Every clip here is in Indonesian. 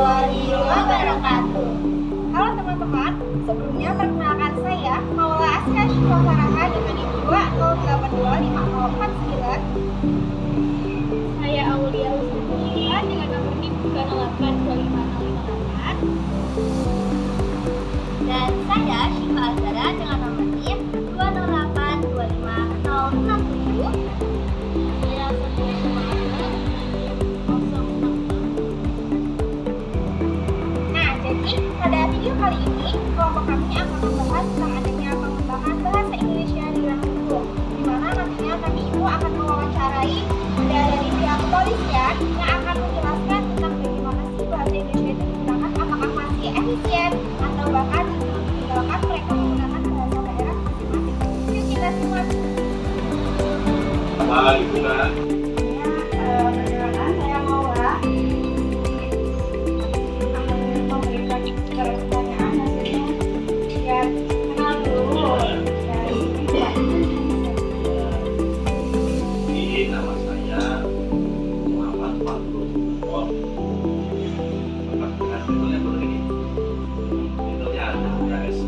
warahmatullahi wabarakatuh. Halo teman-teman, sebelumnya perkenalkan saya Maula Aska Syifa Faraha dengan NIM 2082549. Saya Aulia Husnul dengan nomor NIM 2082558. Dan saya Syifa Azhara dengan nomor NIM 2082567. Saya Sofia Syamahana 067. Nah, jadi pada video kali ini kelompok kami akan membahas tentang adanya pengembangan bahasa Indonesia di ruang guru, di mana nantinya kami itu akan mewawancarai dari pihak kepolisian yang akan menjelaskan tentang bagaimana sih bahasa Indonesia itu digunakan, apakah masih efisien atau bahkan justru meninggalkan mereka menggunakan bahasa daerah masing-masing. Yuk kita simak. Ibu Bunda. Perkenalkan saya Maula. Akan memberikan pertanyaan hasilnya. Ya, kenal dulu. Dari Ini nama saya Muhammad Fatul. Titelnya begini. Titelnya ada S.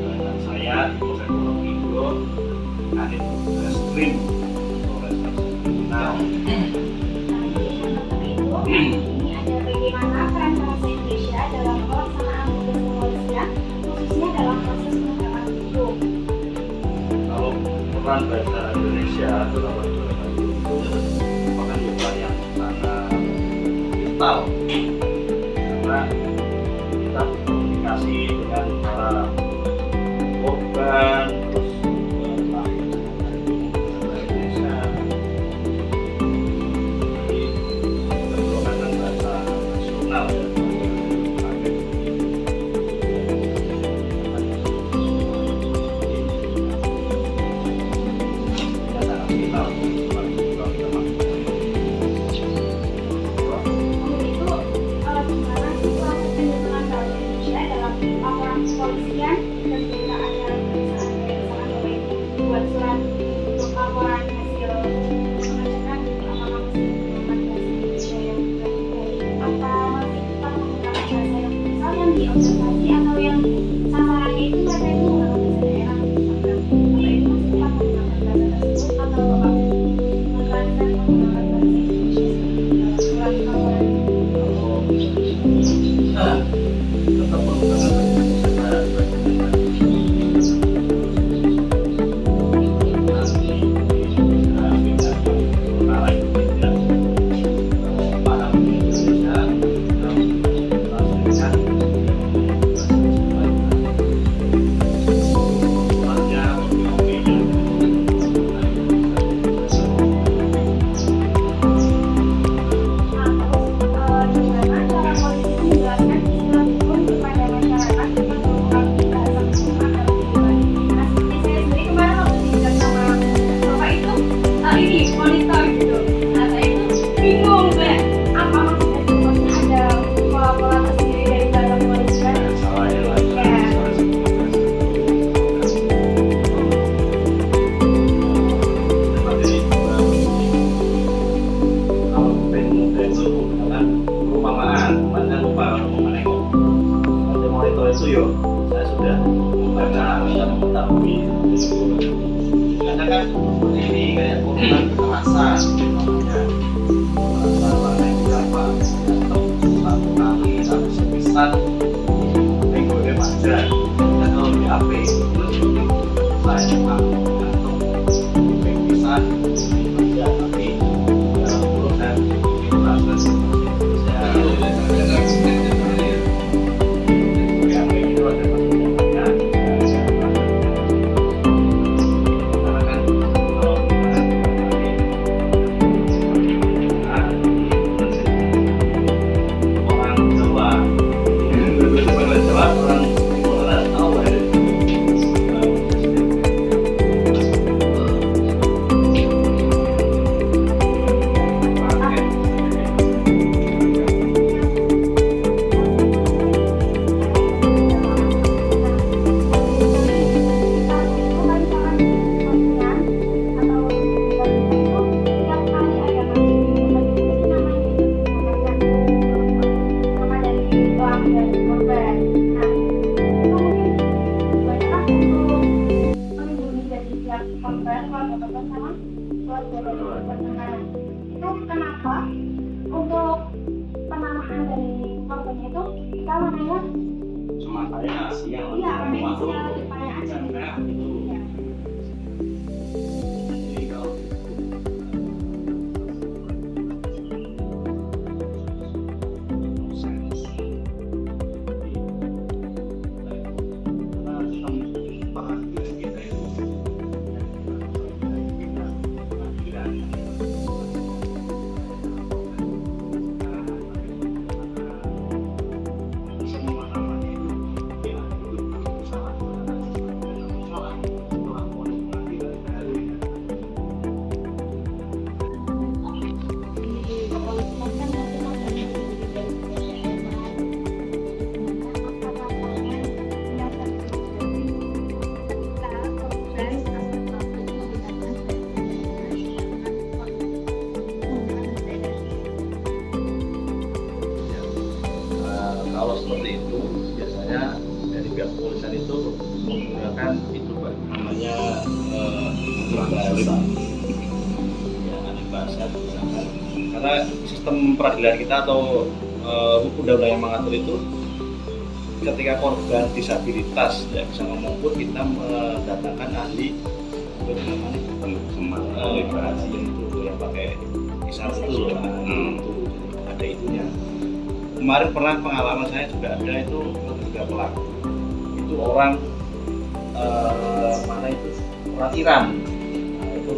Dan saya Ekonomi Indo Kadit Reskrim Polres Kriminal. ini ada bagaimana peran bahasa Indonesia dalam pelaksanaan tugas kepolisian, khususnya dalam proses penegakan hukum. Kalau peran bahasa Indonesia dalam penegakan hukum merupakan peran yang sangat vital karena kita berkomunikasi dengan para korban, terus lahir bahasa Indonesia. Jadi kita menggunakan bahasa nasional ya. Untuk itu, gimana sih proses penggunaan bahasa Indonesia dalam laporan kepolisian dan jika ada misalkan Bapak Ibu buat surat untuk laporan hasil pengecekan, apakah masih menggunakan bahasa Indonesia yang baik atau masih tetap menggunakan bahasa yang misalnya diobservasi atau yang sasarannya itu mereka itu menggunakan bahasa daerah, misalkan Bapak Ibu masih tetap menggunakan bahasa tersebut atau Bapak mentranslate menggunakan bahasa Indonesia dalam surat laporan. Tetap menggunakan Gimana cara polisi menjelaskan istilah hukum kepada masyarakat tentang mengungkapkan bahasa hukum agar lebih baik? Nah, seperti saya sendiri kemarin waktu diajak sama Bapak itu ini monitor gitu. Nah, saya itu bingung kayak apa maksudnya ada pola-pola tersendiri dari bahasa kepolisian. Itu yuk, saya sudah membaca dan mengetahui karena kan seperti ini kayak komentar kekerasan namanya kekerasan yang berapa satu kali satu sepisan minggu remaja dan kalau BAP itu saya atau sepisan remaja tapi dalam proses kekerasan saya yang Iya, lebih medisnya makro, lebih banyak aja gitu. karena itu. Iya. Jadi kalau kalau seperti itu biasanya dari pihak kepolisian itu menggunakan itu Pak, namanya bahasa ya ahli bahasa digunakan karena sistem peradilan kita atau undang-undang yang mengatur itu ketika korban disabilitas tidak bisa ngomong pun kita mendatangkan ahli bahasa itu yang pakai isyarat itu loh, itu ada itunya. Kemarin pernah pengalaman saya juga ada itu terduga pelaku itu orang mana itu orang Iran, nah, itu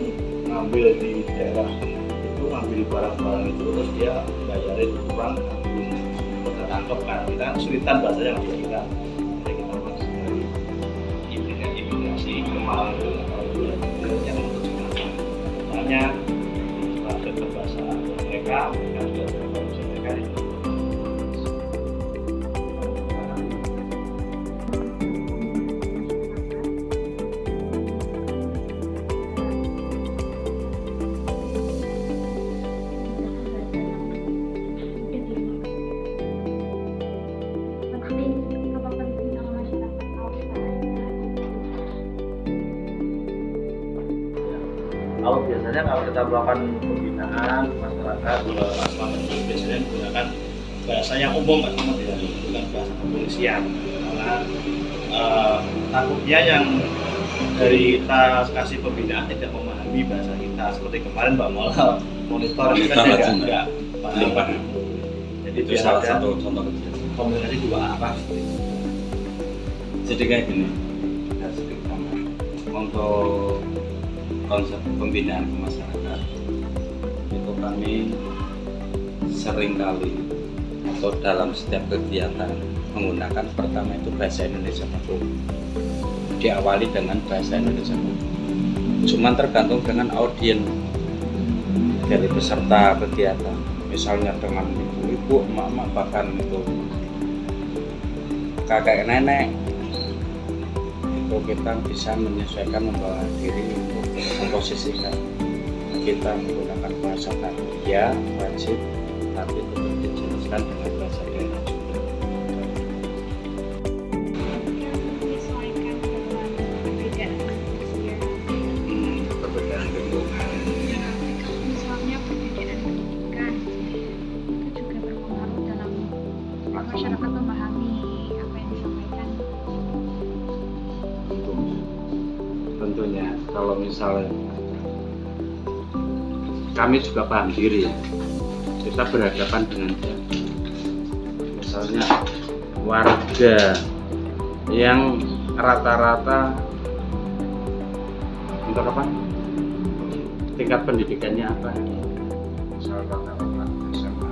ngambil di daerah itu ngambil barang-barang itu terus dia bayarin kurang terus tertangkap kan kita kesulitan bahasanya nggak bisa kita jadi kita masuk dari imigrasi kemarin yang menerjemahkan soalnya setelah ke bahasa mereka juga bahasa mereka itu. Kalau biasanya kalau kita melakukan pembinaan masyarakat masyarakat itu biasanya menggunakan bahasa yang umum Pak, bukan bahasa kepolisian karena takutnya yang dari kita kasih pembinaan tidak memahami bahasa kita seperti kemarin Mbak Mola monitor itu kan dia nggak paham. Jadi Itu salah satu contoh kecil. komunikasi dua arah. Jadi kayak gini, kita sedikit tambah. Untuk konsep pembinaan ke masyarakat itu kami seringkali atau dalam setiap kegiatan menggunakan pertama itu bahasa Indonesia baku, diawali dengan bahasa Indonesia baku. Cuman tergantung dengan audien dari peserta kegiatan, misalnya dengan ibu-ibu, emak-emak, bahkan itu kakek nenek, itu kita bisa menyesuaikan membawa diri untuk memposisikan kita menggunakan bahasa baku ya wajib, tapi tetap dijelaskan dengan bahasa daerah juga. Menyesuaikan dengan perbedaan usia. Perbedaan lingkungan. Misalnya perbedaan pendidikan itu juga berpengaruh dalam masyarakat memahami apa yang disampaikan. Tentunya kalau misalnya kami juga paham diri ya, kita berhadapan dengan misalnya warga yang rata-rata untuk apa tingkat pendidikannya apa, misalnya rata-rata SMA.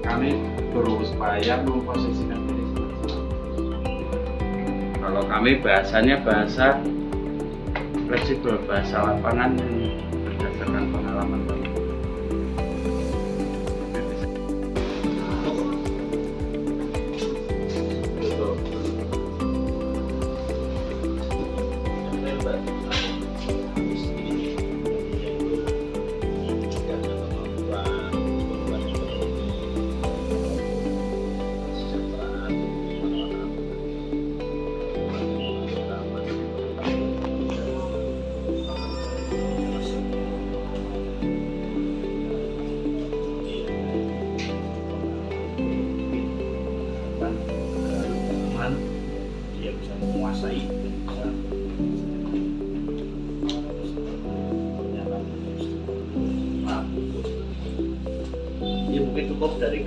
Kami berupaya memposisikan diri. Kalau kami bahasanya bahasa fleksibel, bahasa lapangan yang berdasarkan pengalaman kami.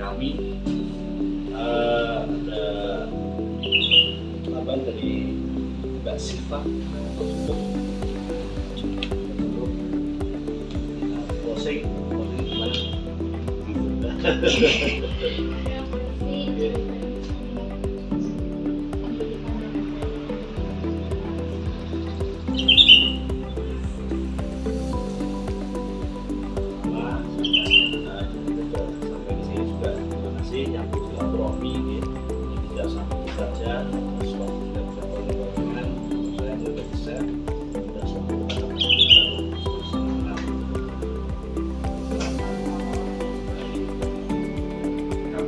kami ada apa dari Mbak Siva untuk closing gimana? Sampai di sini juga terima kasih yang silaturahmi ini tidak sampai saja sesuatu tidak bisa berhubungan saya juga bisa sudah semua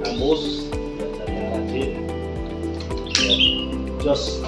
kamus belajarnya rajin dan jos